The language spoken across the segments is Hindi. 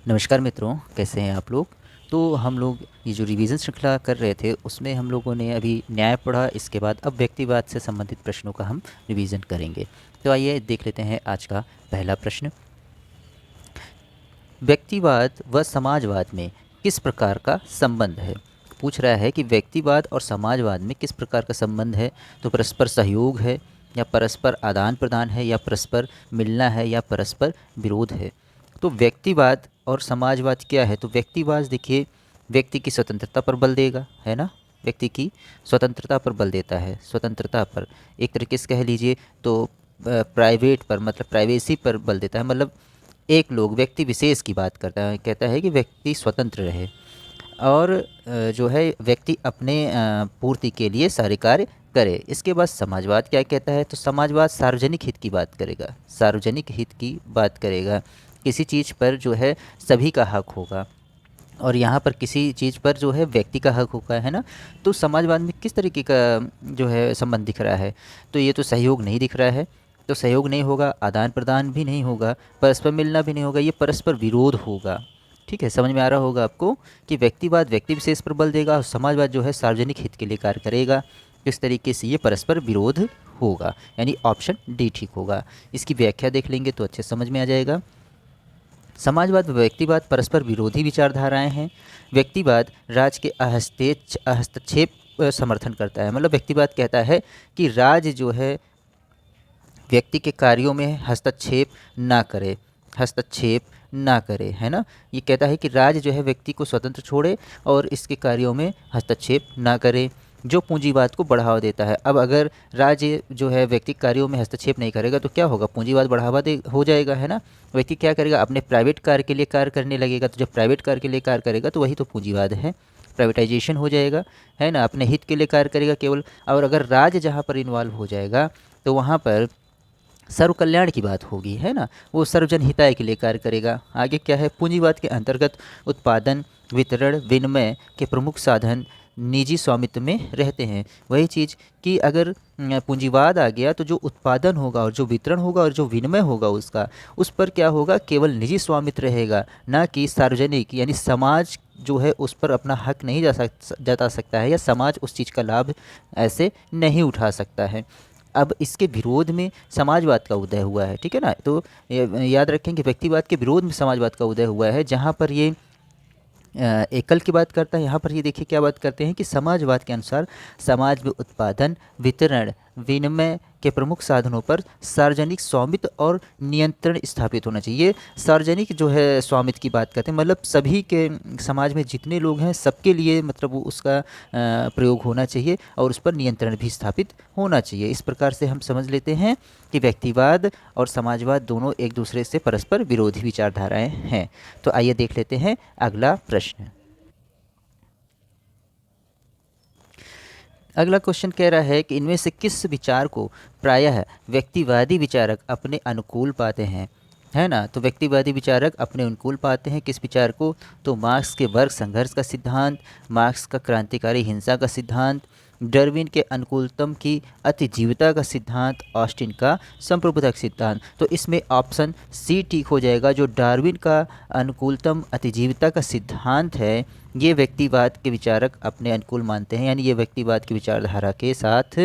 नमस्कार मित्रों, कैसे हैं आप लोग। तो हम लोग ये जो रिवीजन श्रृंखला कर रहे थे उसमें हम लोगों ने अभी न्याय पढ़ा। इसके बाद अब व्यक्तिवाद से संबंधित प्रश्नों का हम रिवीजन करेंगे। तो आइए देख लेते हैं आज का पहला प्रश्न। व्यक्तिवाद व समाजवाद में किस प्रकार का संबंध है। पूछ रहा है कि व्यक्तिवाद और समाजवाद में किस प्रकार का संबंध है। तो परस्पर सहयोग है, या परस्पर आदान प्रदान है, या परस्पर मिलना है, या परस्पर विरोध है। तो व्यक्तिवाद और समाजवाद क्या है। तो व्यक्तिवाद देखिए, व्यक्ति की स्वतंत्रता पर बल देगा, है ना। व्यक्ति की स्वतंत्रता पर बल देता है, स्वतंत्रता पर एक तरीके से कह लीजिए तो प्राइवेट पर, मतलब प्राइवेसी पर बल देता है। मतलब एक लोग व्यक्ति विशेष की बात करता है, कहता है कि व्यक्ति स्वतंत्र रहे और जो है व्यक्ति अपने पूर्ति के लिए सारे कार्य करे। इसके बाद समाजवाद क्या कहता है। तो समाजवाद सार्वजनिक हित की बात करेगा, सार्वजनिक हित की बात करेगा। किसी चीज़ पर जो है सभी का हक होगा, और यहाँ पर किसी चीज़ पर जो है व्यक्ति का हक होगा, है ना। तो समाजवाद में किस तरीके का जो है संबंध दिख रहा है। तो ये तो सहयोग नहीं दिख रहा है। तो सहयोग नहीं होगा, आदान प्रदान भी नहीं होगा, परस्पर मिलना भी नहीं होगा, ये परस्पर विरोध होगा। ठीक है, समझ में आ रहा होगा आपको कि व्यक्तिवाद व्यक्ति विशेष पर बल देगा और समाजवाद जो है सार्वजनिक हित के लिए कार्य करेगा। इस तरीके से ये परस्पर विरोध होगा, यानी ऑप्शन डी ठीक होगा। इसकी व्याख्या देख लेंगे तो अच्छे समझ में आ जाएगा। समाजवाद व व्यक्तिवाद परस्पर विरोधी विचारधाराएं हैं। व्यक्तिवाद राज्य के हस्तक्षेप समर्थन करता है। मतलब व्यक्तिवाद कहता है कि राज्य जो है व्यक्ति के कार्यों में हस्तक्षेप ना करे, हस्तक्षेप ना करे, है ना। ये कहता है कि राज्य जो है व्यक्ति को स्वतंत्र छोड़े और इसके कार्यों में हस्तक्षेप ना करे, जो पूंजीवाद को बढ़ावा देता है। अब अगर राज्य जो है व्यक्ति कार्यों में हस्तक्षेप नहीं करेगा तो क्या होगा, पूंजीवाद बढ़ावा दे हो जाएगा, है ना। व्यक्ति क्या करेगा, अपने प्राइवेट कार्य के लिए कार्य करने लगेगा। तो जब प्राइवेट कार्य के लिए कार्य करेगा तो वही तो पूंजीवाद है, प्राइवेटाइजेशन हो जाएगा, है ना। अपने हित के लिए कार्य करेगा केवल। और अगर राज्य जहाँ पर इन्वॉल्व हो जाएगा तो वहाँ पर सर्व कल्याण की बात होगी, है ना। वो सर्वजन हिताय के लिए कार्य करेगा। आगे क्या है, पूंजीवाद के अंतर्गत उत्पादन, वितरण, विनिमय के प्रमुख साधन निजी स्वामित्व में रहते हैं। वही चीज़ कि अगर पूंजीवाद आ गया तो जो उत्पादन होगा और जो वितरण होगा और जो विनिमय होगा उसका, उस पर क्या होगा, केवल निजी स्वामित्व रहेगा, ना कि सार्वजनिक। यानी समाज जो है उस पर अपना हक नहीं जता सकता है, या समाज उस चीज़ का लाभ ऐसे नहीं उठा सकता है। अब इसके विरोध में समाजवाद का उदय हुआ है, ठीक है ना। तो याद रखें कि व्यक्तिवाद के विरोध में समाजवाद का उदय हुआ है। जहाँ पर ये एकल की बात करता है, यहाँ पर ये देखिए क्या बात करते हैं कि समाजवाद के अनुसार समाज में उत्पादन, वितरण, विनिमय के प्रमुख साधनों पर सार्वजनिक स्वामित्व और नियंत्रण स्थापित होना चाहिए। सार्वजनिक जो है स्वामित्व की बात करते हैं, मतलब सभी के समाज में जितने लोग हैं सबके लिए, मतलब वो उसका प्रयोग होना चाहिए और उस पर नियंत्रण भी स्थापित होना चाहिए। इस प्रकार से हम समझ लेते हैं कि व्यक्तिवाद और समाजवाद दोनों एक दूसरे से परस्पर विरोधी विचारधाराएं हैं। तो आइए देख लेते हैं अगला प्रश्न। अगला क्वेश्चन कह रहा है कि इनमें से किस विचार को प्रायः व्यक्तिवादी विचारक अपने अनुकूल पाते हैं, है ना। तो व्यक्तिवादी विचारक अपने अनुकूल पाते हैं किस विचार को। तो मार्क्स के वर्ग संघर्ष का सिद्धांत, मार्क्स का क्रांतिकारी हिंसा का सिद्धांत, डार्विन के अनुकूलतम की अतिजीवता का सिद्धांत, ऑस्टिन का संप्रभुता सिद्धांत। तो इसमें ऑप्शन सी ठीक हो जाएगा। जो डार्विन का अनुकूलतम अतिजीवता का सिद्धांत है, ये व्यक्तिवाद के विचारक अपने अनुकूल मानते हैं, यानी ये व्यक्तिवाद की विचारधारा के साथ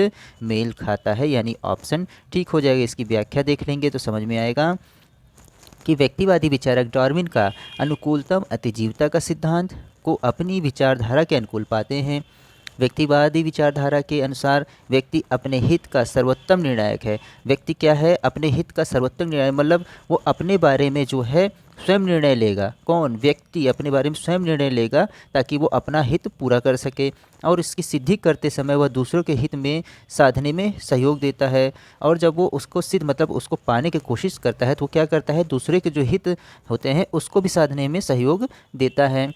मेल खाता है, यानी ऑप्शन ठीक हो जाएगा। इसकी व्याख्या देख लेंगे तो समझ में आएगा कि व्यक्तिवादी विचारक डार्विन का अनुकूलतम अतिजीवता का सिद्धांत को अपनी विचारधारा के अनुकूल पाते हैं। व्यक्तिवादी विचारधारा के अनुसार व्यक्ति अपने हित का सर्वोत्तम निर्णायक है। व्यक्ति क्या है, अपने हित का सर्वोत्तम निर्णायक, मतलब वो अपने बारे में जो है स्वयं निर्णय लेगा। कौन, व्यक्ति अपने बारे में स्वयं निर्णय लेगा ताकि वो अपना हित पूरा कर सके, और इसकी सिद्धि करते समय वह दूसरों के हित में साधने में सहयोग देता है। और जब वो उसको सिद्ध, मतलब उसको पाने की कोशिश करता है तो वो क्या करता है, दूसरे के जो हित होते हैं उसको भी साधने में सहयोग देता है।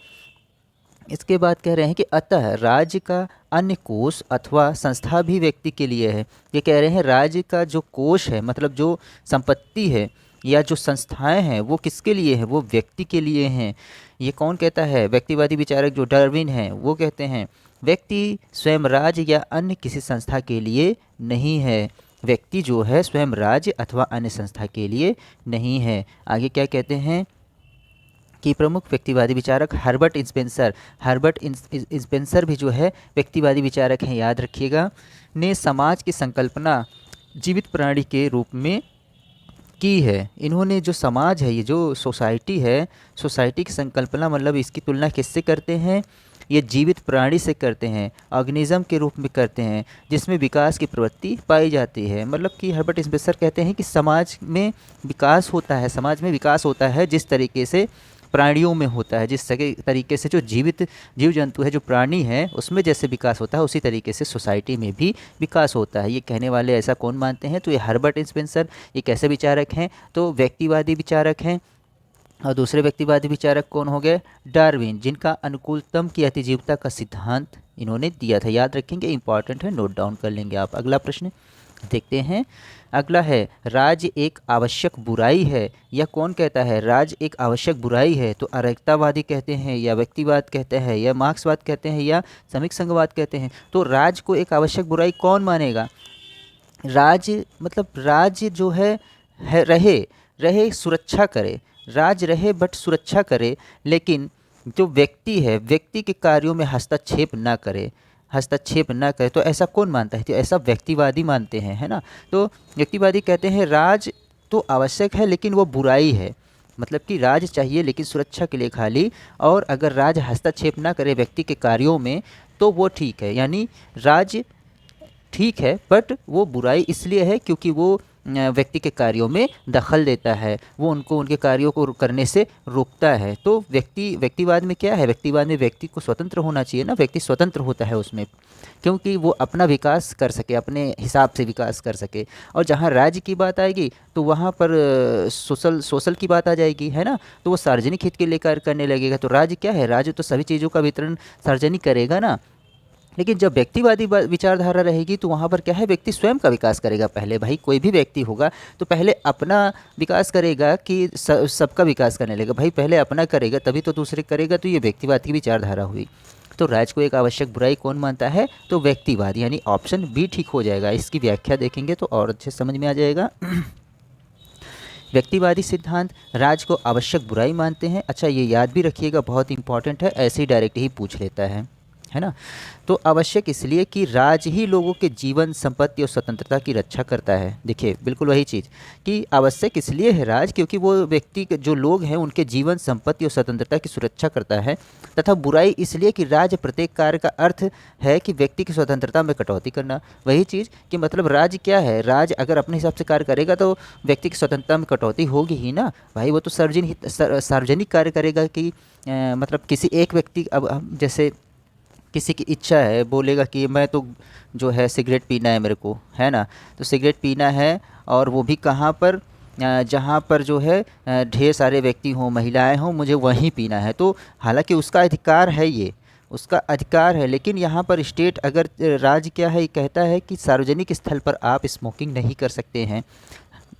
इसके बाद कह रहे हैं कि अतः राज्य का अन्य कोष अथवा संस्था भी व्यक्ति के लिए है। ये कह रहे हैं राज्य का जो कोष है, मतलब जो संपत्ति है या जो संस्थाएं हैं, वो किसके लिए है, वो व्यक्ति के लिए हैं। ये कौन कहता है, व्यक्तिवादी विचारक जो डार्विन हैं वो कहते हैं व्यक्ति स्वयं राज्य या अन्य किसी संस्था के लिए नहीं है। व्यक्ति जो है स्वयं राज्य अथवा अन्य संस्था के लिए नहीं है। आगे क्या कहते हैं कि प्रमुख व्यक्तिवादी विचारक हर्बर्ट स्पेंसर भी जो है व्यक्तिवादी विचारक हैं, याद रखिएगा, ने समाज की संकल्पना जीवित प्राणी के रूप में की है। इन्होंने जो समाज है, ये जो सोसाइटी है, सोसाइटी की संकल्पना मतलब इसकी तुलना किससे करते हैं, ये जीवित प्राणी से करते हैं, ऑर्गेनिज्म के रूप में करते हैं, जिसमें विकास की प्रवृत्ति पाई जाती है। मतलब कि हर्बर्ट स्पेंसर कहते हैं कि समाज में विकास होता है, समाज में विकास होता है जिस तरीके से प्राणियों में होता है, जिस तरीके से जो जीवित जीव जंतु है, जो प्राणी है, उसमें जैसे विकास होता है उसी तरीके से सोसाइटी में भी विकास होता है। ये कहने वाले ऐसा कौन मानते हैं, तो ये हर्बर्ट स्पेंसर। ये कैसे विचारक हैं, तो व्यक्तिवादी विचारक हैं। और दूसरे व्यक्तिवादी विचारक कौन हो गए, डार्विन, जिनका अनुकूलतम की अतिजीवता का सिद्धांत इन्होंने दिया था। याद रखेंगे, इंपॉर्टेंट है, नोट डाउन कर लेंगे आप। अगला प्रश्न देखते हैं। अगला है, राज्य एक आवश्यक बुराई है, या कौन कहता है राज्य एक आवश्यक बुराई है, तो अराजकतावादी कहते हैं, या व्यक्तिवाद कहते हैं, या मार्क्सवाद कहते हैं, या श्रमिक संघवाद कहते हैं। तो राज्य को एक आवश्यक बुराई कौन मानेगा, राज्य मतलब राज्य जो है रहे रहे सुरक्षा करे, राज्य रहे बट सुरक्षा करे, लेकिन जो व्यक्ति है, व्यक्ति के कार्यों में हस्तक्षेप ना करे, हस्तक्षेप ना करे। तो ऐसा कौन मानता है, तो ऐसा व्यक्तिवादी मानते हैं, है ना। तो व्यक्तिवादी कहते हैं राज तो आवश्यक है लेकिन वो बुराई है, मतलब कि राज चाहिए लेकिन सुरक्षा के लिए खाली, और अगर राज हस्तक्षेप ना करे व्यक्ति के कार्यों में तो वो ठीक है। यानी राज ठीक है बट वो बुराई इसलिए है क्योंकि वो व्यक्ति के कार्यों में दखल देता है, वो उनको उनके कार्यों को करने से रोकता है। तो व्यक्तिवाद में क्या है, व्यक्तिवाद में व्यक्ति को स्वतंत्र होना चाहिए ना, व्यक्ति स्वतंत्र होता है उसमें, क्योंकि वो अपना विकास कर सके, अपने हिसाब से विकास कर सके। और जहाँ राज्य की बात आएगी तो वहाँ पर सोशल की बात आ जाएगी, है ना, तो वो सार्वजनिक हित के लिए कार्य करने लगेगा। तो राज्य क्या है, राज्य तो सभी चीज़ों का वितरण सार्वजनिक करेगा ना। लेकिन जब व्यक्तिवादी विचारधारा रहेगी तो वहाँ पर क्या है, व्यक्ति स्वयं का विकास करेगा। पहले भाई कोई भी व्यक्ति होगा तो पहले अपना विकास करेगा कि सबका विकास करने लगेगा। भाई पहले अपना करेगा तभी तो दूसरे करेगा। तो ये व्यक्तिवाद की विचारधारा हुई। तो राज्य को एक आवश्यक बुराई कौन मानता है, तो व्यक्तिवाद, यानी ऑप्शन बी ठीक हो जाएगा। इसकी व्याख्या देखेंगे तो और अच्छे समझ में आ जाएगा। व्यक्तिवादी सिद्धांत राज्य को आवश्यक बुराई मानते हैं। अच्छा ये याद भी रखिएगा, बहुत इंपॉर्टेंट है, ऐसे ही डायरेक्ट ही पूछ लेता है ना। तो आवश्यक इसलिए कि राज्य ही लोगों के जीवन, संपत्ति और स्वतंत्रता की रक्षा करता है। देखिए बिल्कुल वही चीज़ कि आवश्यक इसलिए है राज्य क्योंकि वो व्यक्ति के जो लोग हैं उनके जीवन, संपत्ति और स्वतंत्रता की सुरक्षा करता है, तथा बुराई इसलिए कि राज्य प्रत्येक कार्य का अर्थ है कि व्यक्ति की स्वतंत्रता में कटौती करना। वही चीज़ कि मतलब राज्य क्या है, राज्य अगर अपने हिसाब से कार्य करेगा तो व्यक्ति की स्वतंत्रता में कटौती होगी ही ना भाई। वो तो सार्वजनिक कार्य करेगा कि मतलब किसी एक व्यक्ति, अब हम जैसे किसी की इच्छा है, बोलेगा कि मैं तो जो है सिगरेट पीना है मेरे को, है ना, तो सिगरेट पीना है, और वो भी कहाँ पर, जहाँ पर जो है ढेर सारे व्यक्ति हों, महिलाएं हों, मुझे वहीं पीना है। तो हालांकि उसका अधिकार है, ये उसका अधिकार है, लेकिन यहाँ पर स्टेट अगर राज्य क्या है, कहता है कि सार्वजनिक स्थल पर आप स्मोकिंग नहीं कर सकते हैं।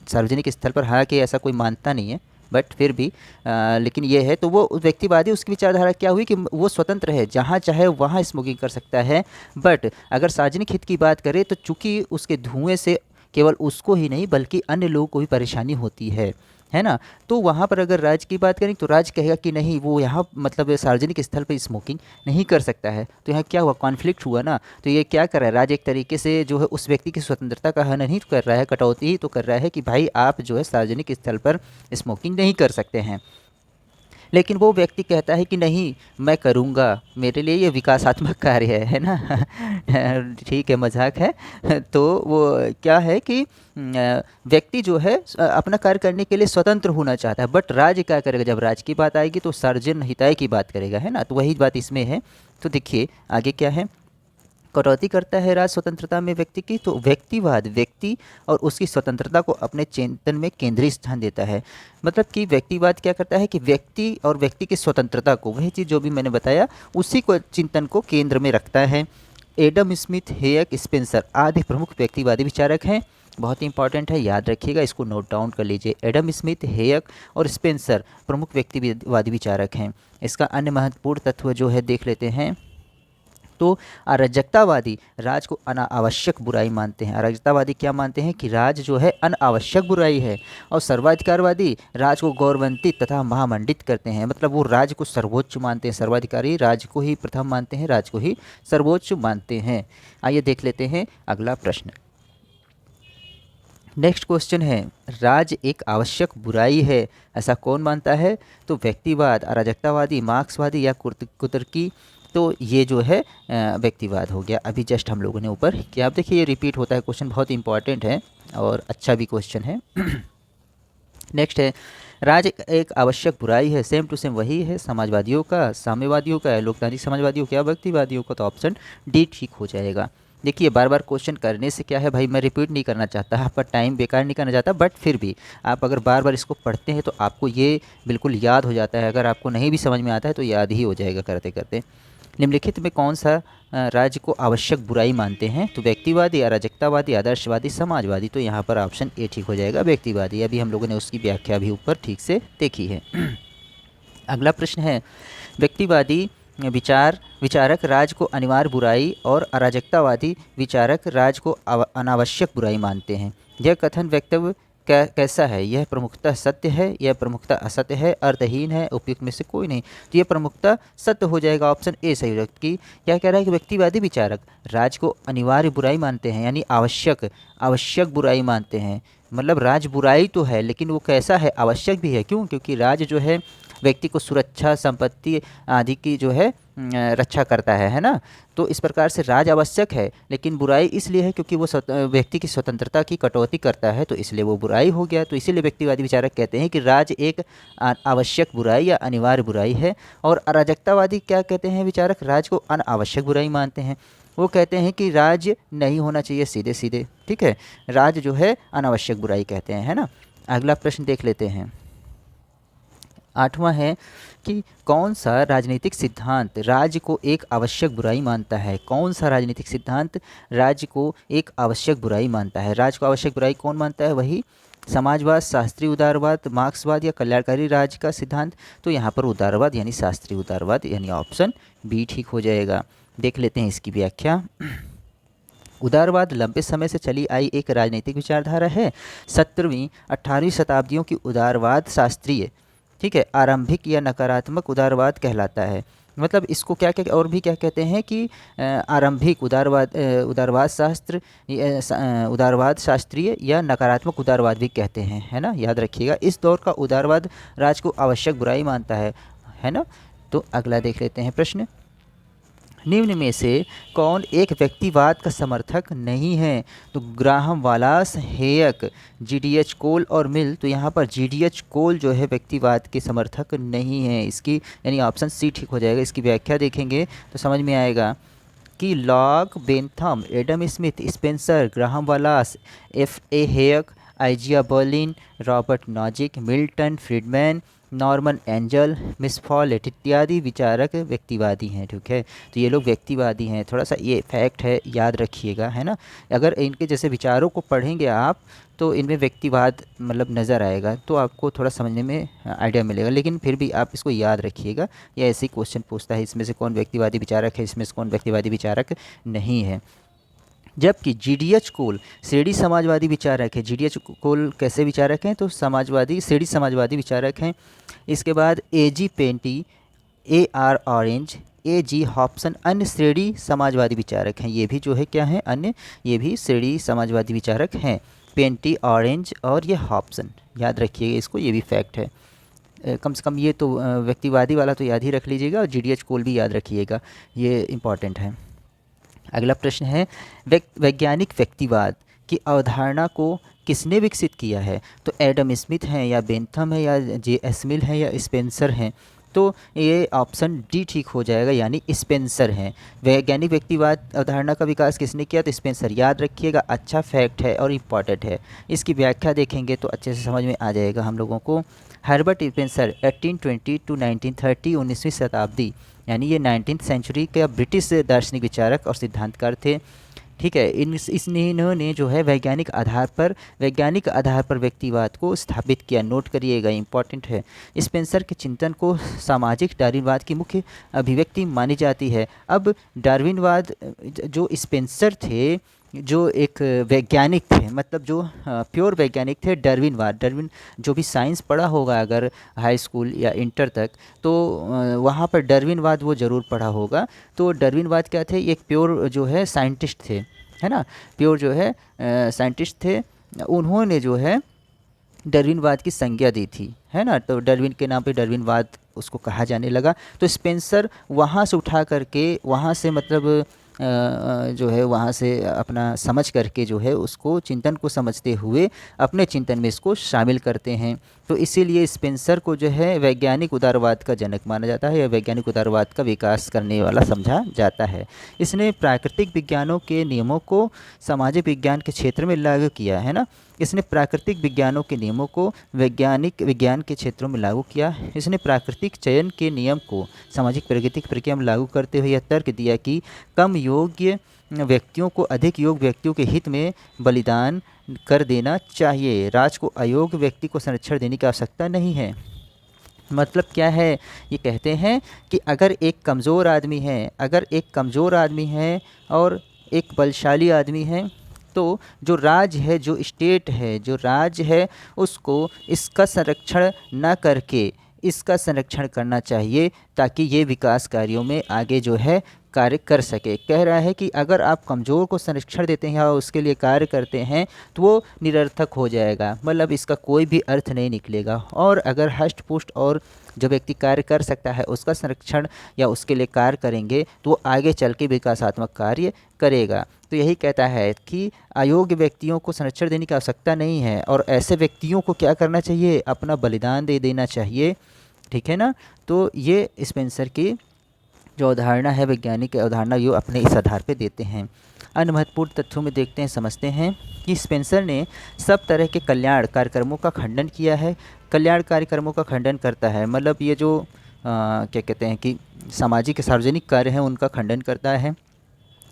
सार्वजनिक स्थल पर हालांकि ऐसा कोई मानता नहीं है बट फिर भी लेकिन ये है। तो वो व्यक्तिवादी, उसकी विचारधारा क्या हुई कि वो स्वतंत्र है, जहाँ चाहे वहाँ स्मोकिंग कर सकता है। बट अगर सार्वजनिक हित की बात करें तो चूंकि उसके धुएं से केवल उसको ही नहीं बल्कि अन्य लोगों को भी परेशानी होती है ना। तो वहाँ पर अगर राज्य की बात करें तो राज्य कहेगा कि नहीं, वो यहाँ मतलब सार्वजनिक स्थल पर स्मोकिंग नहीं कर सकता है। तो यहाँ क्या हुआ, कॉन्फ्लिक्ट हुआ ना। तो ये क्या कर रहा है, राज्य एक तरीके से जो है उस व्यक्ति की स्वतंत्रता का हनन ही कर रहा है, कटौती ही तो कर रहा है कि भाई आप जो है सार्वजनिक स्थल पर स्मोकिंग नहीं कर सकते हैं। लेकिन वो व्यक्ति कहता है कि नहीं मैं करूँगा, मेरे लिए ये विकासात्मक कार्य है ना। ठीक है, मजाक है। तो वो क्या है कि व्यक्ति जो है अपना कार्य करने के लिए स्वतंत्र होना चाहता है, बट राज्य क्या करेगा, जब राज्य की बात आएगी तो सार्वजन हिताय की बात करेगा, है ना। तो वही बात इसमें है। तो देखिए आगे क्या है, कटौती करता है राज्य स्वतंत्रता में व्यक्ति की। तो व्यक्तिवाद व्यक्ति और उसकी स्वतंत्रता को अपने चिंतन में केंद्रीय स्थान देता है। मतलब कि व्यक्तिवाद क्या करता है कि व्यक्ति और व्यक्ति की स्वतंत्रता को, वही चीज़ जो भी मैंने बताया, उसी को चिंतन को केंद्र में रखता है। एडम स्मिथ, हेयक, स्पेंसर आदि प्रमुख व्यक्तिवादी विचारक हैं। बहुत इंपॉर्टेंट है, याद रखिएगा, इसको नोट डाउन कर लीजिए। एडम स्मिथ, हेयक और स्पेंसर प्रमुख व्यक्तिवादी विचारक हैं। इसका अन्य महत्वपूर्ण तत्व जो है देख लेते हैं। तो अराजकतावादी राज को अनावश्यक बुराई मानते हैं। अराजकतावादी क्या मानते हैं कि राज जो है अनावश्यक बुराई है। और सर्वाधिकारवादी राज को गौरवान्वित तथा महामंडित करते हैं, मतलब वो राज को सर्वोच्च मानते हैं। सर्वाधिकारी राज को ही प्रथम मानते हैं, राज को ही सर्वोच्च मानते हैं। आइए देख लेते हैं अगला प्रश्न। नेक्स्ट क्वेश्चन है, राज एक आवश्यक बुराई है ऐसा कौन मानता है? तो व्यक्तिवाद, अराजकतावादी, मार्क्सवादी या कुतर्की। तो ये जो है व्यक्तिवाद हो गया। अभी जस्ट हम लोगों ने ऊपर किया। आप देखिए ये रिपीट होता है, क्वेश्चन बहुत इंपॉर्टेंट है और अच्छा भी क्वेश्चन है। नेक्स्ट है, राज एक आवश्यक बुराई है, सेम टू सेम वही है समाजवादियों का, साम्यवादियों का, लोकतांत्रिक समाजवादियों का, व्यक्तिवादियों का। तो ऑप्शन डी ठीक हो जाएगा। देखिए बार बार क्वेश्चन करने से क्या है भाई, मैं रिपीट नहीं करना चाहता, आपका टाइम बेकार नहीं करना चाहता, बट फिर भी आप अगर बार बार इसको पढ़ते हैं तो आपको ये बिल्कुल याद हो जाता है। अगर आपको नहीं भी समझ में आता है तो याद ही हो जाएगा करते करते। निम्नलिखित में कौन सा राज्य को आवश्यक बुराई मानते हैं? तो व्यक्तिवादी, अराजकतावादी, आदर्शवादी, समाजवादी। तो यहाँ पर ऑप्शन ए ठीक हो जाएगा, व्यक्तिवादी। अभी हम लोगों ने उसकी व्याख्या भी ऊपर ठीक से देखी है। अगला प्रश्न है, व्यक्तिवादी विचारक राज को अनिवार्य बुराई और अराजकतावादी विचारक राज को अनावश्यक बुराई मानते हैं। यह कथन वक्तव्य कैसा है? यह प्रमुखतः सत्य है, यह प्रमुखतः असत्य है, अर्थहीन है, उपयुक्त में से कोई नहीं। तो यह प्रमुखतः सत्य हो जाएगा, ऑप्शन ए सही हो जाएगा। कि क्या कह रहा है कि व्यक्तिवादी विचारक राज को अनिवार्य बुराई मानते हैं, यानी आवश्यक बुराई मानते हैं। मतलब राज बुराई तो है लेकिन वो कैसा है, आवश्यक भी है। क्यों? क्योंकि राज जो है व्यक्ति को सुरक्षा, संपत्ति आदि की जो है रक्षा करता है ना। तो इस प्रकार से राज आवश्यक है, लेकिन बुराई इसलिए है क्योंकि वो व्यक्ति की स्वतंत्रता की कटौती करता है, तो इसलिए वो बुराई हो गया। तो इसीलिए व्यक्तिवादी विचारक कहते हैं कि राज एक आवश्यक बुराई या अनिवार्य बुराई है। और अराजकतावादी क्या कहते हैं विचारक? राज को अनावश्यक बुराई मानते हैं। वो कहते हैं कि राज नहीं होना चाहिए, सीधे सीधे, ठीक है। राज जो है अनावश्यक बुराई कहते हैं, है ना। अगला प्रश्न देख लेते हैं। 8वां है कि कौन सा राजनीतिक सिद्धांत राज्य को एक आवश्यक बुराई मानता है? कौन सा राजनीतिक सिद्धांत राज्य को एक आवश्यक बुराई मानता है? राज्य को आवश्यक बुराई कौन मानता है? वही समाजवाद, शास्त्रीय उदारवाद, मार्क्सवाद या कल्याणकारी राज्य का सिद्धांत। तो यहाँ पर उदारवाद यानी शास्त्रीय उदारवाद, यानी ऑप्शन बी ठीक हो जाएगा। देख लेते हैं इसकी व्याख्या। उदारवाद लंबे समय से चली आई एक राजनीतिक विचारधारा है। 17वीं 18वीं शताब्दियों की उदारवाद शास्त्रीय, ठीक है, आरंभिक या नकारात्मक उदारवाद कहलाता है। मतलब इसको क्या क्या और भी क्या कहते हैं कि आरंभिक उदारवाद उदारवाद शास्त्रीय या नकारात्मक उदारवाद भी कहते हैं, है ना। याद रखिएगा, इस दौर का उदारवाद राज को आवश्यक बुराई मानता है ना। तो अगला देख लेते हैं प्रश्न। निम्न में से कौन एक व्यक्तिवाद का समर्थक नहीं है? तो ग्राहम वालास, हेयक, जीडीएच कोल और मिल। तो यहाँ पर जीडीएच कोल जो है व्यक्तिवाद के समर्थक नहीं है, इसकी यानी ऑप्शन सी ठीक हो जाएगा। इसकी व्याख्या देखेंगे तो समझ में आएगा कि Locke, Bentham, Adam Smith, Spencer, Graham Wallas, F.A. Hayek, Isaiah Berlin, Robert Nozick, Milton Friedman, Norman Angell, Miss Follett इत्यादि विचारक व्यक्तिवादी हैं, ठीक है। तो ये लोग व्यक्तिवादी हैं, थोड़ा सा ये फैक्ट है, याद रखिएगा, है ना। अगर इनके जैसे विचारों को पढ़ेंगे आप तो इनमें व्यक्तिवाद मतलब नज़र आएगा, तो आपको थोड़ा समझने में आइडिया मिलेगा। लेकिन फिर भी आप इसको याद रखिएगा, या ऐसे ही क्वेश्चन पूछता है इसमें से कौन व्यक्तिवादी विचारक है, इसमें से कौन व्यक्तिवादी विचारक नहीं है। जबकि जीडीएच कोल श्रेणी समाजवादी विचारक है। जीडीएच कोल कैसे विचारक हैं? तो समाजवादी, श्रेणी समाजवादी विचारक हैं। इसके बाद A.G. पेंटी, A.R. Orange, A.G. हॉब्सन अन्य श्रेणी समाजवादी विचारक हैं। ये भी जो है क्या हैं? अन्य, ये भी श्रेणी समाजवादी विचारक हैं। पेंटी, ऑरेंज और ये हॉब्सन, याद रखिएगा इसको, ये भी फैक्ट है। कम से कम ये तो व्यक्तिवादी वाला तो याद ही रख लीजिएगा, और जीडीएच कोल भी याद रखिएगा, ये इंपॉर्टेंट है। अगला प्रश्न है, वैज्ञानिक व्यक्तिवाद की अवधारणा को किसने विकसित किया है? तो एडम स्मिथ हैं, या बेंथम है, या J.S. मिल है, या स्पेंसर हैं। तो ये ऑप्शन डी ठीक हो जाएगा, यानी स्पेंसर हैं। वैज्ञानिक व्यक्तिवाद अवधारणा का विकास किसने किया? तो स्पेंसर, याद रखिएगा, अच्छा फैक्ट है और इम्पॉर्टेंट है। इसकी व्याख्या देखेंगे तो अच्छे से समझ में आ जाएगा हम लोगों को। हर्बर्ट स्पेंसर 1820 to 1930, 19वीं शताब्दी, यानी ये 19th सेंचुरी के ब्रिटिश दार्शनिक विचारक और सिद्धांतकार थे, ठीक है। इन्होंने जो है वैज्ञानिक आधार पर व्यक्तिवाद को स्थापित किया। नोट करिएगा, इंपॉर्टेंट है। स्पेंसर के चिंतन को सामाजिक डार्विनवाद की मुख्य अभिव्यक्ति मानी जाती है। अब डार्विनवाद, जो स्पेंसर थे, जो एक वैज्ञानिक थे, मतलब जो प्योर वैज्ञानिक थे, डार्विन जो भी साइंस पढ़ा होगा अगर हाई स्कूल या इंटर तक, तो वहाँ पर डार्विनवाद वो ज़रूर पढ़ा होगा। तो डार्विनवाद क्या थे? एक प्योर जो है साइंटिस्ट थे, है ना, प्योर जो है साइंटिस्ट थे। उन्होंने जो है डार्विनवाद की संज्ञा दी थी, है ना। तो डार्विन के नाम पे डार्विनवाद उसको कहा जाने लगा। तो स्पेंसर वहाँ से उठा करके, वहाँ से मतलब जो है वहाँ से अपना समझ करके जो है उसको चिंतन को समझते हुए अपने चिंतन में इसको शामिल करते हैं। तो इसीलिए स्पेंसर को जो है वैज्ञानिक उदारवाद का जनक माना जाता है, या वैज्ञानिक उदारवाद का विकास करने वाला समझा जाता है। इसने प्राकृतिक विज्ञानों के नियमों को सामाजिक विज्ञान के क्षेत्र में लागू किया, है ना। इसने प्राकृतिक विज्ञानों के नियमों को वैज्ञानिक विज्ञान के क्षेत्रों में लागू किया। इसने प्राकृतिक चयन के नियम को सामाजिक प्रगति की प्रक्रिया में लागू करते हुए यह तर्क दिया कि कम योग्य व्यक्तियों को अधिक योग्य व्यक्तियों के हित में बलिदान कर देना चाहिए। राज को अयोग्य व्यक्ति को संरक्षण देने की आवश्यकता नहीं है। मतलब क्या है? ये कहते हैं कि अगर एक कमज़ोर आदमी है और एक बलशाली आदमी है, तो जो राज है उसको इसका संरक्षण न करके इसका संरक्षण करना चाहिए, ताकि ये विकास कार्यों में आगे जो है कार्य कर सके। कह रहा है कि अगर आप कमज़ोर को संरक्षण देते हैं या उसके लिए कार्य करते हैं तो वो निरर्थक हो जाएगा, मतलब इसका कोई भी अर्थ नहीं निकलेगा। और अगर हष्ट पुष्ट और जो व्यक्ति कार्य कर सकता है उसका संरक्षण या उसके लिए कार्य करेंगे तो वो आगे चल के विकासात्मक कार्य करेगा। तो यही कहता है कि अयोग्य व्यक्तियों को संरक्षण देने की आवश्यकता नहीं है, और ऐसे व्यक्तियों को क्या करना चाहिए? अपना बलिदान दे देना चाहिए, ठीक है ना। तो ये स्पेंसर की जो अवधारणा है, वैज्ञानिक अवधारणा, ये अपने इस आधार पे देते हैं। अन्य महत्वपूर्ण तथ्यों में देखते हैं, समझते हैं कि स्पेंसर ने सब तरह के कल्याण कार्यक्रमों का खंडन किया है। कल्याण कार्यक्रमों का खंडन करता है, मतलब ये जो क्या कहते हैं कि सामाजिक सार्वजनिक कार्य हैं उनका खंडन करता है।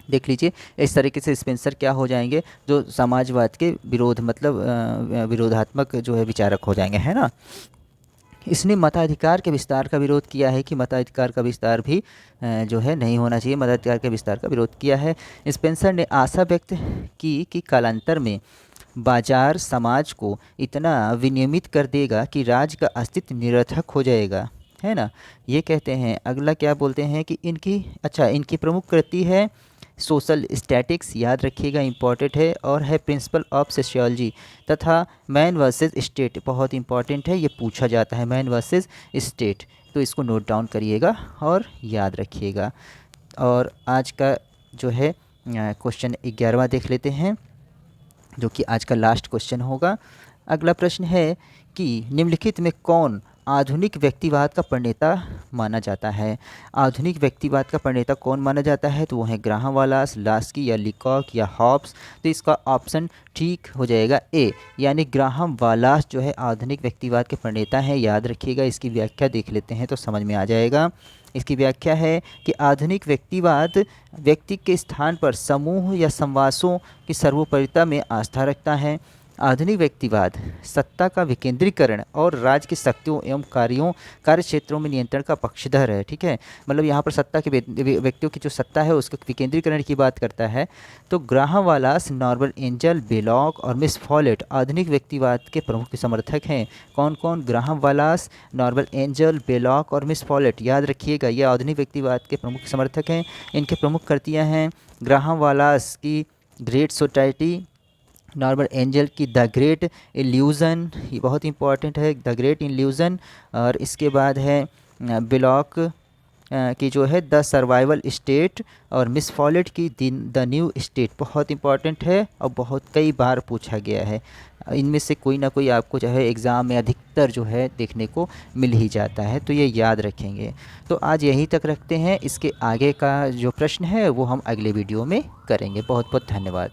देख लीजिए, इस तरीके से स्पेंसर क्या हो जाएंगे? जो समाजवाद के विरोध, मतलब विरोधात्मक जो है विचारक हो जाएंगे, है ना। इसने मताधिकार के विस्तार का विरोध किया है कि मताधिकार का विस्तार भी जो है नहीं होना चाहिए, मताधिकार के विस्तार का विरोध किया है। स्पेंसर ने आशा व्यक्त की कि कालांतर में बाजार समाज को इतना विनियमित कर देगा कि राज्य का अस्तित्व निरर्थक हो जाएगा, है ना। ये कहते हैं। अगला क्या बोलते हैं कि इनकी प्रमुख कृति है सोशल स्टैटिक्स, याद रखिएगा, इंपॉर्टेंट है, और है प्रिंसिपल ऑफ सोशियोलॉजी, तथा मैन वर्सेस स्टेट, बहुत इंपॉर्टेंट है, ये पूछा जाता है, मैन वर्सेस स्टेट। तो इसको नोट डाउन करिएगा और याद रखिएगा। और आज का जो है क्वेश्चन 11वां देख लेते हैं, जो कि आज का लास्ट क्वेश्चन होगा। अगला प्रश्न है कि निम्नलिखित में कौन आधुनिक व्यक्तिवाद का प्रणेता माना जाता है? आधुनिक व्यक्तिवाद का प्रणेता कौन माना जाता है? तो वो है ग्राहम वालास, लास्की या लिकॉक या हॉब्स। तो इसका ऑप्शन ठीक हो जाएगा ए, यानी ग्राहम वालास जो है आधुनिक व्यक्तिवाद के प्रणेता हैं। याद रखिएगा। इसकी व्याख्या देख लेते हैं तो समझ में आ जाएगा। इसकी व्याख्या है कि आधुनिक व्यक्तिवाद व्यक्ति के स्थान पर समूह या संवासों की सर्वोपरिता में आस्था रखता है। आधुनिक व्यक्तिवाद सत्ता का विकेंद्रीकरण और राज्य की शक्तियों एवं कार्य क्षेत्रों में नियंत्रण का पक्षधर है, ठीक है। मतलब यहाँ पर सत्ता के व्यक्तियों की जो सत्ता है उसके विकेंद्रीकरण की बात करता है। तो ग्राहम वालास, नॉर्मन एंजल, बेलॉक और मिस फॉलेट आधुनिक व्यक्तिवाद के प्रमुख समर्थक हैं। कौन कौन? ग्राहम वालास, नॉर्मन एंजल, बेलॉक और मिस फॉलेट। याद रखिएगा, ये आधुनिक व्यक्तिवाद के प्रमुख समर्थक हैं। इनके प्रमुख कृतियाँ हैं ग्राहम वालास की ग्रेट सोसाइटी, नॉर्मन एंजल की द ग्रेट इल्यूज़न, ये बहुत इंपॉर्टेंट है, द ग्रेट इल्यूज़न। और इसके बाद है बेलॉक की जो है द सर्वाइवल स्टेट, और मिस फॉलेट की द न्यू स्टेट, बहुत इंपॉर्टेंट है और बहुत कई बार पूछा गया है। इनमें से कोई ना कोई आपको जो है एग्ज़ाम में अधिकतर जो है देखने को मिल ही जाता है, तो ये याद रखेंगे। तो आज यहीं तक रखते हैं। इसके आगे का जो प्रश्न है वो हम अगले वीडियो में करेंगे। बहुत बहुत धन्यवाद।